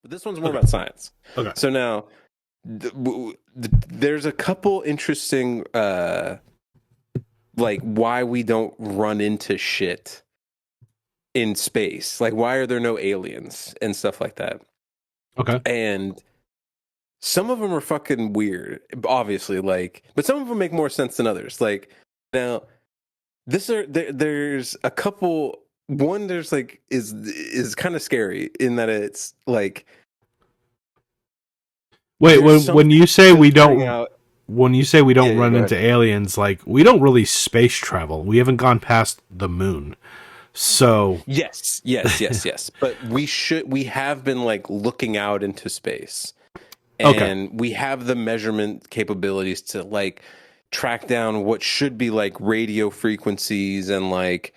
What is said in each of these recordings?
But this one's more about science. Okay. So now, there's a couple interesting, like why we don't run into shit in space. Like why are there no aliens and stuff like that? Okay. And some of them are fucking weird, obviously. Like, but some of them make more sense than others. Like now, there's a couple. One there's like is kind of scary in that it's like. Wait, when you say we don't out, when you say we don't run into ahead. aliens, like we don't really space travel. We haven't gone past the moon. So Yes. But we have been like looking out into space. And we have the measurement capabilities to like track down what should be like radio frequencies and like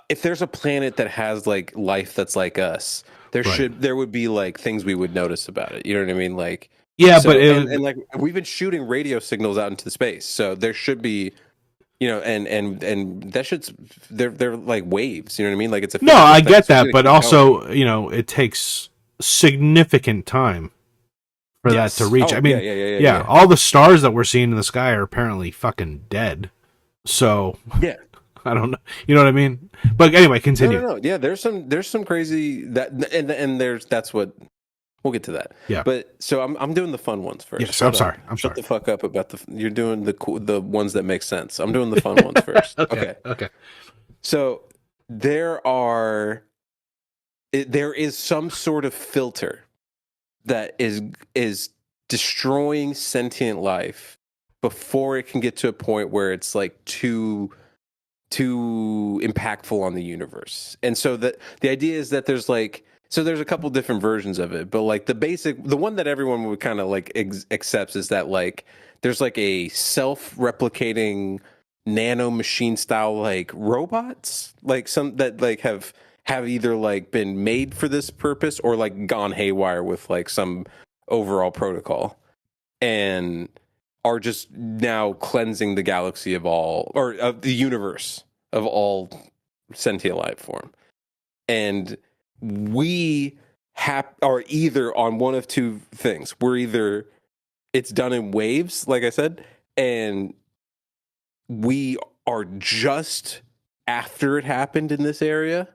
if there's a planet that has like life that's like us, there would be like things we would notice about it. You know what I mean? Like yeah, so, but and like we've been shooting radio signals out into space, so there should be, you know, and that shit's they're like waves. You know what I mean? Like it's a no, I thing, get so that, it's but gonna keep going. also, you know, it takes significant time for that to reach. Oh, I mean, yeah. all the stars that we're seeing in the sky are apparently fucking dead. So Yeah. I don't know. You know what I mean? But anyway, continue. No. Yeah, there's some crazy that and that's what we'll get to that. Yeah. But so I'm doing the fun ones first. Yes, I'm sorry. Shut the fuck up about you're doing the ones that make sense. I'm doing the fun ones first. Okay. So there is some sort of filter that is destroying sentient life before it can get to a point where it's like too impactful on the universe. And so the idea is that there's a couple different versions of it, but like the one that everyone would kind of like accepts is that like there's like a self-replicating nano machine style like robots, like some that like have either like been made for this purpose or like gone haywire with like some overall protocol and are just now cleansing the galaxy of all, or of the universe of all sentient life form. And we are either on one of two things. We're either, it's done in waves, like I said, and we are just after it happened in this area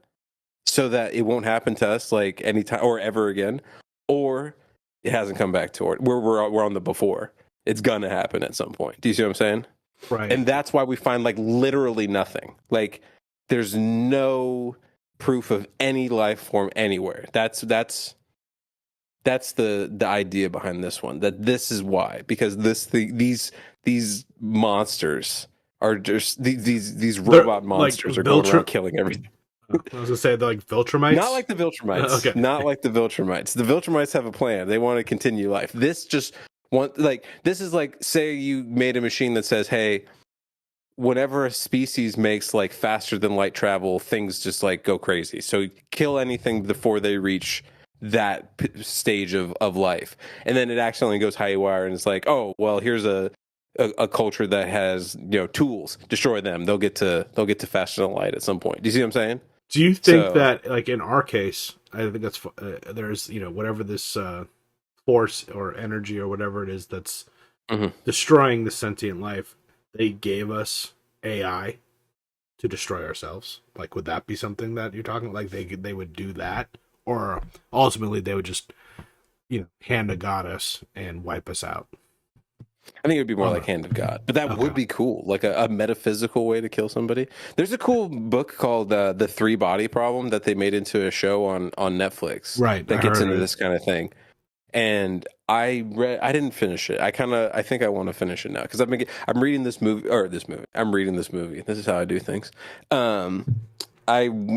so that it won't happen to us like anytime or ever again, or it hasn't come back to it. We're on the before. It's gonna happen at some point. Do you see what I'm saying? Right. And that's why we find like literally nothing. Like there's no proof of any life form anywhere. That's the idea behind this one. That this is why, because these monsters are just these robot monsters are going around killing everything. I was gonna say they're like Viltrumites. Not like the Viltrumites. Okay. Not like the Viltrumites. The Viltrumites have a plan. They want to continue life. This just this is like, say you made a machine that says, hey, whenever a species makes like faster than light travel, things just like go crazy. So kill anything before they reach that stage of life. And then it accidentally goes haywire and it's like, oh, well, here's a culture that has, you know, tools. Destroy them. They'll get to faster than light at some point. Do you see what I'm saying? Do you think that, like in our case, I think that's there's, you know, whatever this force or energy or whatever it is that's destroying the sentient life, they gave us AI to destroy ourselves? Like, would that be something that you're talking like they would do that, or ultimately they would just, you know, hand of God us and wipe us out? I think it would be more like Hand of God, but that would be cool, like a metaphysical way to kill somebody. There's a cool book called The Three Body Problem that they made into a show on Netflix, right? That gets into this kind of thing. And I didn't finish it. I think I want to finish it now because I'm reading this movie. I'm reading this movie. This is how I do things. I'm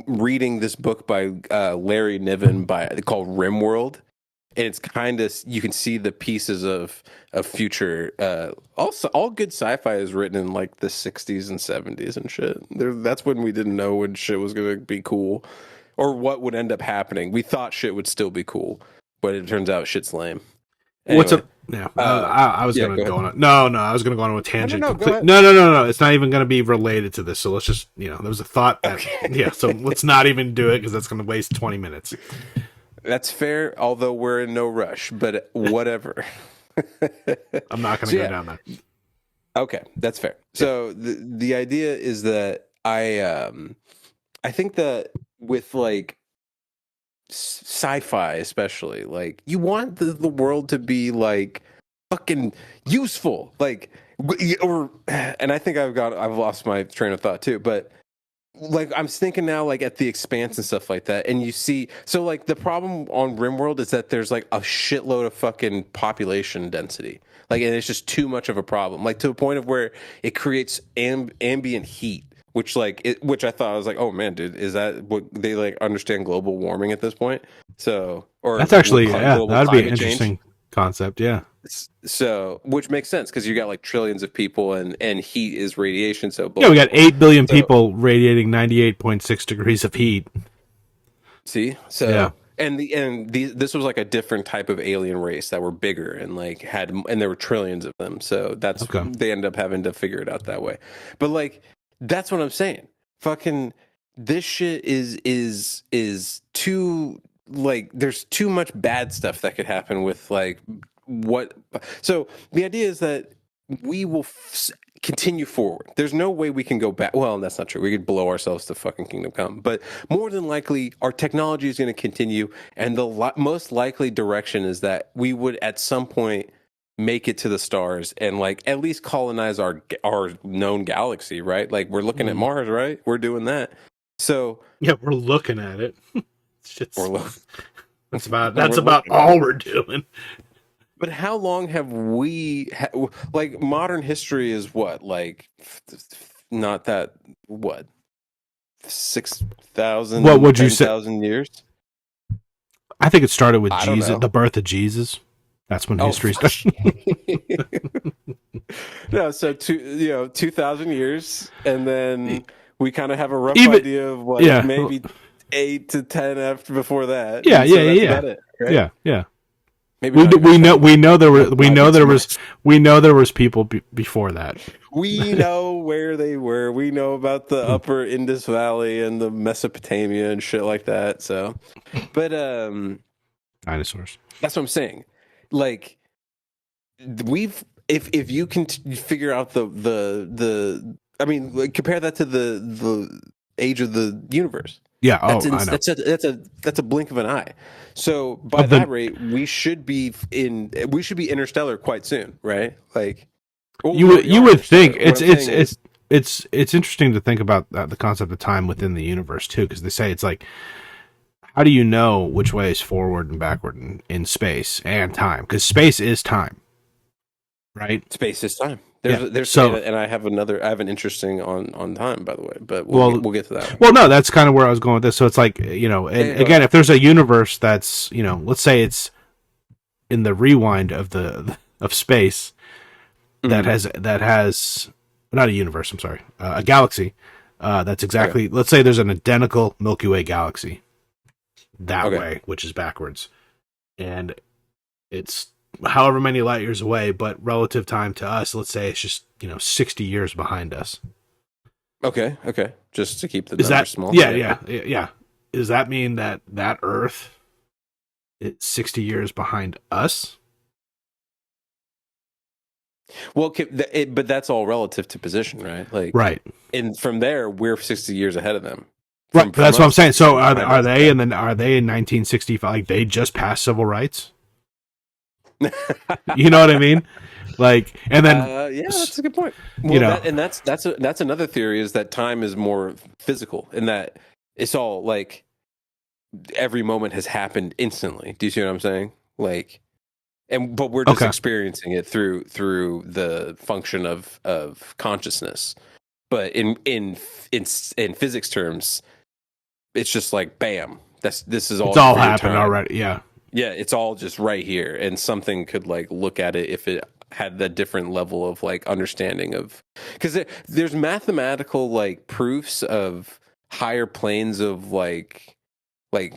reading this book by Larry Niven called RimWorld. And it's kind of, you can see the pieces of future. Also, all good sci-fi is written in like the 60s and 70s and shit. That's when we didn't know when shit was going to be cool or what would end up happening. We thought shit would still be cool, but it turns out shit's lame. Anyway, What's up? Yeah, I was going to go on. No, I was going to go on a tangent. No. It's not even going to be related to this. So let's just, you know, there was a thought. That, yeah, so let's not even do it because that's going to waste 20 minutes. That's fair, although we're in no rush, but whatever. I'm not going to go down that. Okay, that's fair. So the idea is that I think that with like sci-fi especially, like you want the world to be like fucking useful, like or and I think I've lost my train of thought too, but like I'm thinking now like at the Expanse and stuff like that, and you see so like the problem on RimWorld is that there's like a shitload of fucking population density, like, and it's just too much of a problem, like to a point of where it creates ambient heat, which which I thought, I was like, oh man, dude, is that what they like understand global warming at this point? So, or that's actually that'd be an interesting concept, yeah. So, which makes sense because you got like trillions of people, and heat is radiation. So, yeah, we got 8 billion people radiating 98.6 degrees of heat. See, so yeah. And this was like a different type of alien race that were bigger and like and there were trillions of them. So that's they end up having to figure it out that way. But like that's what I'm saying. Fucking this shit is too like there's too much bad stuff that could happen with like what. So the idea is that we will continue forward. There's no way we can go back. Well, that's not true. We could blow ourselves to fucking Kingdom Come. But more than likely, our technology is going to continue. And the most likely direction is that we would at some point make it to the stars and like at least colonize our known galaxy, right? Like we're looking at Mars, right? We're doing that. So yeah, we're looking at it. That's about all we're doing. But how long have we like modern history is what, like not that, what, 6,000, what would you say, 10,000 years? I think it started with Jesus, the birth of Jesus. That's when history started. No, so 2,000 years, and then we kind of have a rough idea of like maybe 8 to 10 after before that. Yeah, so that's about it, right? Yeah. Maybe we know there was people before that. We know where they were. We know about the upper Indus Valley and the Mesopotamia and shit like that. So, but dinosaurs. That's what I'm saying. Like if you can figure out the I mean, like, compare that to the age of the universe. Yeah, that's a blink of an eye. So by that rate, we should be interstellar quite soon, right? Like you would think it's interesting to think about the concept of time within the universe too, because they say it's like, how do you know which way is forward and backward in space and time? Because space is time, right? Space is time. And I have an interesting on time, by the way, but we'll get to that. Well, no, that's kind of where I was going with this. So it's like, again, if there's a universe that's, let's say it's in the rewind of space that has not a universe, I'm sorry, a galaxy that's exactly, let's say there's an identical Milky Way galaxy that way, which is backwards, and it's however many light years away, but relative time to us, let's say it's just 60 years behind us. Okay, just to keep the numbers small. Yeah. Does that mean that Earth is 60 years behind us? Well, but that's all relative to position, right? Like, right. And from there, we're 60 years ahead of them. Right. That's what I'm saying. So are they in 1965? Like they just passed civil rights? You know what I mean? Like, and then that's a good point. Well, that's another theory, is that time is more physical, in that it's all like every moment has happened instantly. Do you see what I'm saying? Like, but we're just experiencing it through the function of consciousness. But in physics terms, it's just like bam. This is all. It's all happened already. Yeah. Yeah, it's all just right here, and something could like look at it if it had that different level of like understanding of, because there's mathematical like proofs of higher planes of like I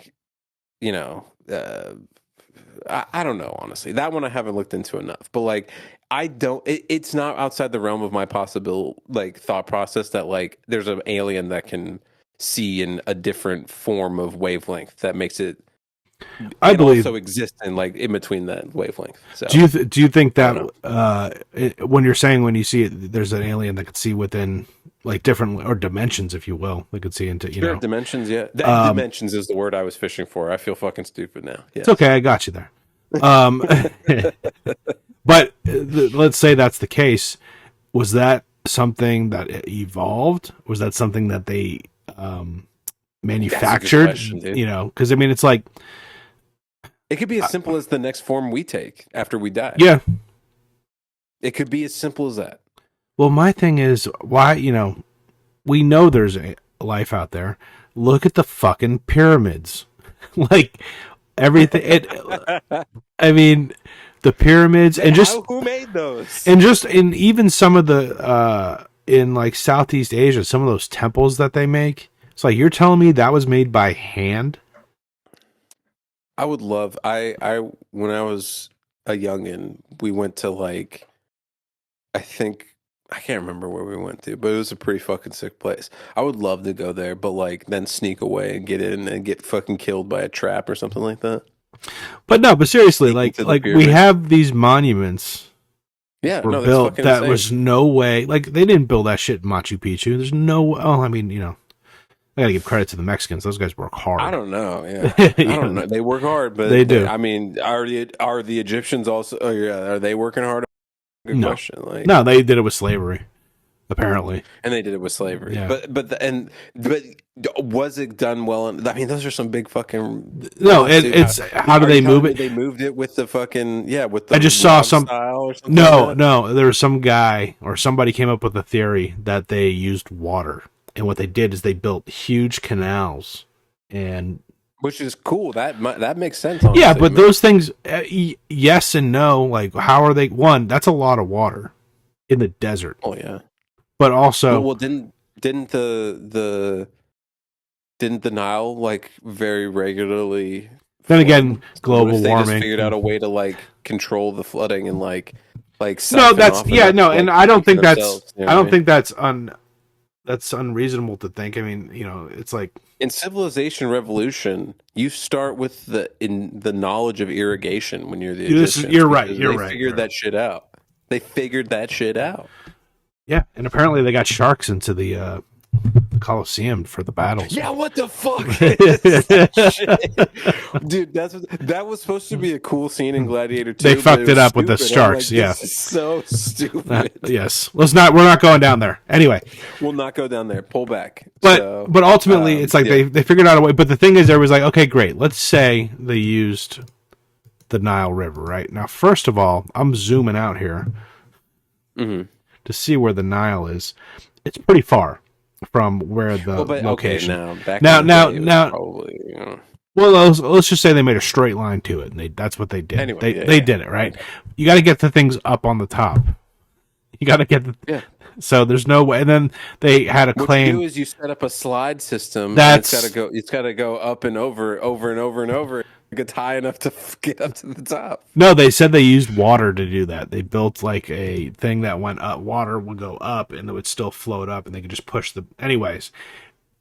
don't know, honestly. That one I haven't looked into enough, but like it's not outside the realm of my possible like thought process that like there's an alien that can see in a different form of wavelength that makes it I believe. Also exist in like in between that wavelength. So Do you think that when you're saying when you see it, there's an alien that could see within like different or dimensions, if you will, they could see into sure, dimensions. Yeah, dimensions is the word I was fishing for. I feel fucking stupid now. Yes. It's okay, I got you there. But let's say that's the case. Was that something that evolved? Was that something that they manufactured? Question, because I mean, it's like it could be as simple as the next form we take after we die. Yeah, it could be as simple as that. Well, my thing is why we know there's a life out there. Look at the fucking pyramids, like everything. I mean. The pyramids and just who made those, and just in even some of the in like Southeast Asia, some of those temples that they make. It's like you're telling me that was made by hand. I would love. I when I was a youngin, we went to like, I can't remember where we went to, but it was a pretty fucking sick place. I would love to go there, but like then sneak away and get in and get fucking killed by a trap or something like that. But no, but seriously, like we have these monuments were built that insane. Was no way, like they didn't build that shit in Machu Picchu. There's no, I mean, I gotta give credit to the Mexicans. Those guys work hard. I don't know. Yeah. I don't know. They work hard, but they do. I mean, are the Egyptians also, are they working hard? Good question. Like, no, they did it with slavery. Apparently, and they did it with slavery. Yeah. But was it done well? I mean, those are some big fucking. No, it's how do they move it? They moved it with the fucking with the. I just saw some. Style or something no. There was some guy or somebody came up with a theory that they used water, and what they did is they built huge canals, and which is cool. That makes sense. Honestly. Yeah, but those things, yes and no. Like, how are they? One, that's a lot of water in the desert. Oh yeah. But also, well, didn't the Nile like very regularly? Then again, global warming. Just figured out a way to like control the flooding and like. No, that's and I don't think that's that's unreasonable to think. I mean, it's like in civilization revolution, you start with the knowledge of irrigation when you're the Egyptians. You're right. You're right. They figured that shit out. They figured that shit out. Yeah, and apparently they got sharks into the Colosseum for the battles. Yeah, what the fuck? Dude, that was supposed to be a cool scene in Gladiator 2. They fucked it up with the sharks, yeah. This is so stupid. Yes. We're not going down there. Anyway. We'll not go down there. Pull back. But ultimately it's like they figured out a way. But the thing is, there was like, okay, great. Let's say they used the Nile River, right? Now, first of all, I'm zooming out here. Mm-hmm. To see where the Nile is. It's pretty far from where the location. Okay, now, probably, well, let's just say they made a straight line to it, and that's what they did. Anyway, they did it right. You got to get the things up on the top. You got to get So there's no way. And then they had a claim. What you do is you set up a slide system. It's got to go up and over and over. It's high enough to get up to the top. No, they said they used water to do that. They built like a thing that went up. Water would go up, and it would still float up, and they could just push the. Anyways,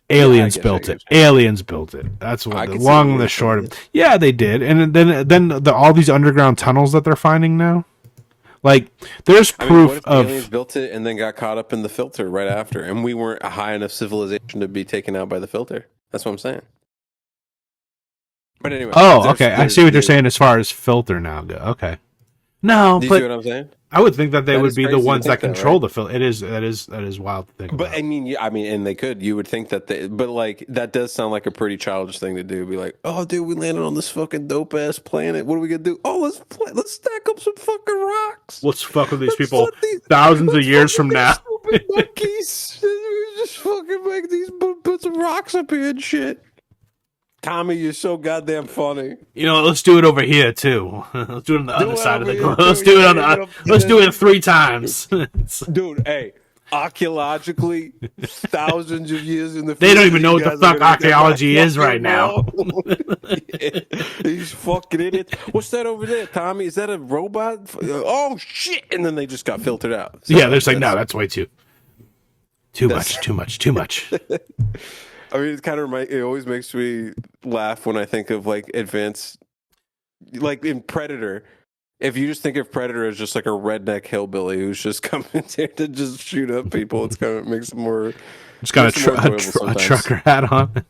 aliens built it. Aliens built it. That's what the long and the short of. Yeah, they did, and then all these underground tunnels that they're finding now. Like, there's proof of aliens built it and then got caught up in the filter right after, and we weren't a high enough civilization to be taken out by the filter. That's what I'm saying. But anyway. Oh, okay. I see what you're saying as far as filter now go. Okay. No, do you see what I'm saying? I would think that they would be the ones that control the filter. That is wild to think. But about. I mean, and they could. You would think that but like that does sound like a pretty childish thing to do. Be like, oh, dude, we landed on this fucking dope ass planet. What are we gonna do? Oh, let's stack up some fucking rocks. Let's fuck with these people thousands of years from now. Monkeys. Just fucking make these put some rocks up here and shit. Tommy, you're so goddamn funny. Let's do it over here too. Let's do it on the other side of the globe. Let's do it on the. Let's do it 3 times. Dude, hey, archaeologically, thousands of years in the future, they don't even know what the fuck archaeology is right now. These fucking idiots. What's that over there, Tommy? Is that a robot? Oh shit! And then they just got filtered out. So, yeah, they're like, no, that's way too much. I mean, it always makes me laugh when I think of like advanced, like in Predator. If you just think of Predator as just like a redneck hillbilly who's just coming here to just shoot up people, it's kind of makes it more. Just got a trucker hat on.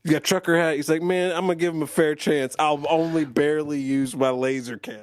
You got trucker hat. He's like, man, I'm gonna give him a fair chance. I'll only barely use my laser cannon.